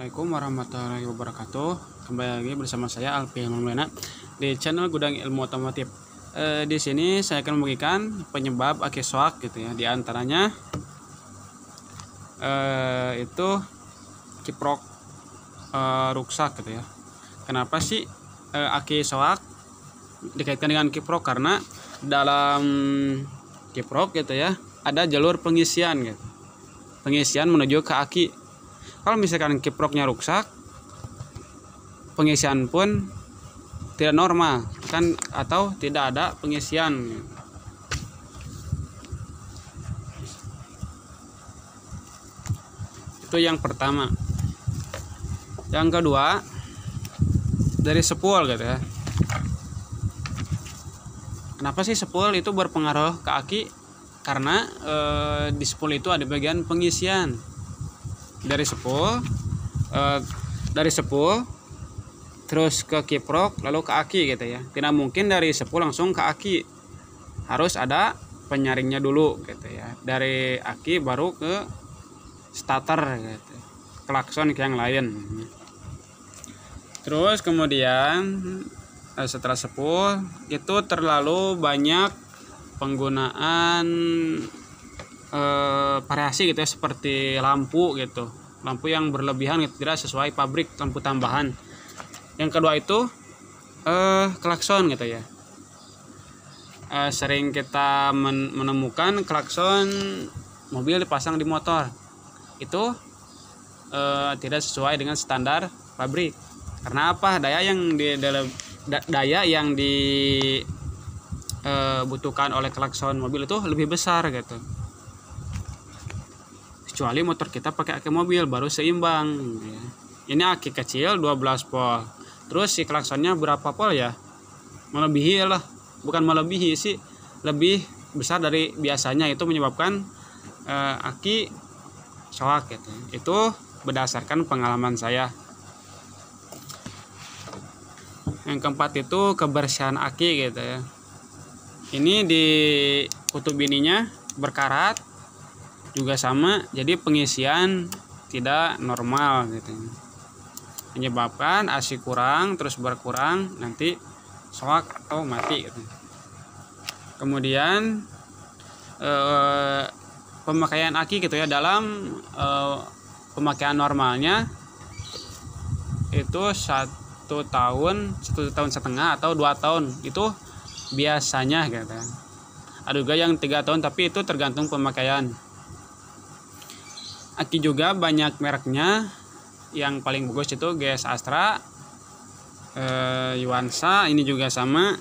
Assalamualaikum warahmatullahi wabarakatuh. Kembali lagi bersama saya Alfi Maulana di channel Gudang Ilmu Otomotif. Di sini saya akan membagikan penyebab aki shock gitu ya. Di antaranya itu kiprok rusak gitu ya. Kenapa sih aki shock dikaitkan dengan kiprok? Karena dalam kiprok gitu ya ada jalur pengisian gitu. Pengisian menuju ke aki. Kalau misalkan kiproknya rusak, pengisian pun tidak normal kan, atau tidak ada pengisian. Itu yang pertama. Yang kedua, dari spool gitu ya. Kenapa sih spool itu berpengaruh ke aki? Karena di spool itu ada bagian pengisian. Dari spool terus ke kiprok lalu ke aki gitu ya. Tidak mungkin dari spool langsung ke aki, harus ada penyaringnya dulu gitu ya. Dari aki baru ke starter gitu, klakson ke yang lain. Terus kemudian setelah spool itu terlalu banyak penggunaan variasi gitu ya, seperti lampu gitu, lampu yang berlebihan gitu, tidak sesuai pabrik, lampu tambahan. Yang kedua itu klakson gitu ya. Sering kita menemukan klakson mobil dipasang di motor itu tidak sesuai dengan standar pabrik. Karena apa? Daya yang dibutuhkan oleh klakson mobil itu lebih besar gitu. Kecuali motor kita pakai aki mobil baru seimbang ya. Ini aki kecil 12 volt, terus si klaksonnya berapa volt ya, melebihi lah, bukan melebihi sih, lebih besar dari biasanya. Itu menyebabkan aki shock gitu. Itu berdasarkan pengalaman saya. Yang keempat itu kebersihan aki gitu ya. Ini di kutub ininya berkarat juga sama, jadi pengisian tidak normal gitu, menyebabkan AC kurang terus berkurang, nanti shock atau mati gitu. Kemudian pemakaian aki gitu ya, dalam pemakaian normalnya itu 1 tahun setengah atau 2 tahun itu biasanya gitu. Ada juga yang 3 tahun, tapi itu tergantung pemakaian. Aki juga banyak mereknya. Yang paling bagus itu GS Astra, Yuansa, ini juga sama,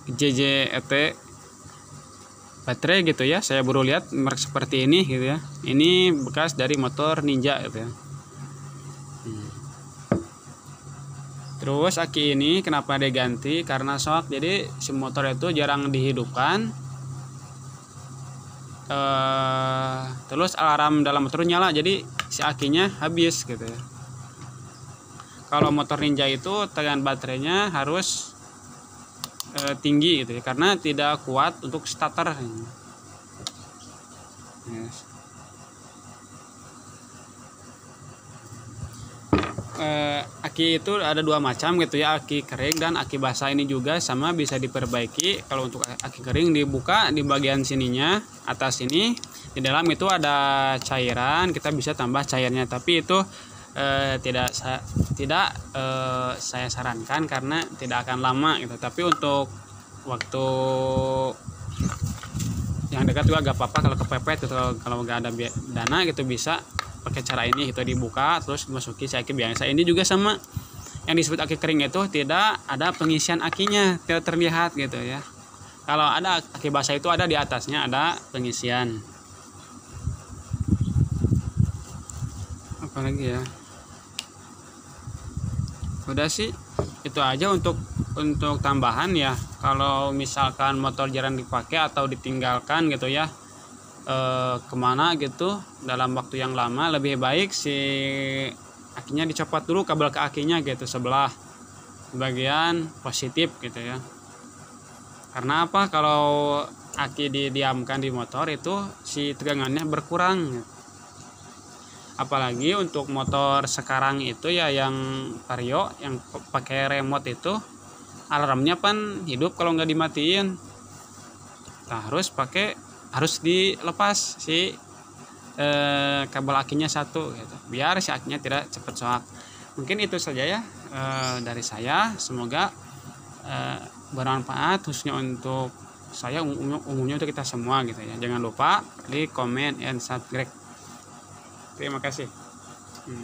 JJET baterai gitu ya. Saya baru lihat merek seperti ini gitu ya. Ini bekas dari motor Ninja gitu ya. Terus aki ini kenapa diganti? Karena shock. Jadi si motor itu jarang dihidupkan. Terus alarm dalam motor nyala, jadi si akinya habis gitu ya. Kalau motor Ninja itu tegangan baterainya harus tinggi gitu ya, karena tidak kuat untuk starter. Yes. Aki itu ada 2 macam gitu ya, aki kering dan aki basah. Ini juga sama, bisa diperbaiki. Kalau untuk aki kering, dibuka di bagian sininya, atas ini, di dalam itu ada cairan, kita bisa tambah cairnya, tapi itu tidak saya sarankan karena tidak akan lama gitu. Tapi untuk waktu yang dekat juga gak apa-apa kalau kepepet gitu. Kalau nggak ada dana gitu, bisa pakai cara ini gitu, dibuka terus dimasuki si aki biasa. Ini juga sama, yang disebut aki kering itu tidak ada pengisian akinya, tidak terlihat gitu ya. Kalau ada aki basah itu ada di atasnya, ada pengisian. Apalagi ya, udah sih itu aja untuk tambahan ya. Kalau misalkan motor jarang dipakai atau ditinggalkan gitu ya, kemana gitu dalam waktu yang lama, lebih baik si akinya dicopot dulu, kabel ke akinya gitu, sebelah bagian positif gitu ya. Karena apa? Kalau aki didiamkan di motor itu si tegangannya berkurang gitu. Apalagi untuk motor sekarang itu ya yang Vario yang pakai remote itu alarmnya kan hidup kalau nggak dimatiin. Nah, harus dilepas si kabel akinya satu gitu biar si akinya tidak cepat soak. Mungkin itu saja ya dari saya, semoga bermanfaat khususnya untuk saya, umumnya untuk kita semua gitu ya. Jangan lupa di comment and subscribe. Terima kasih.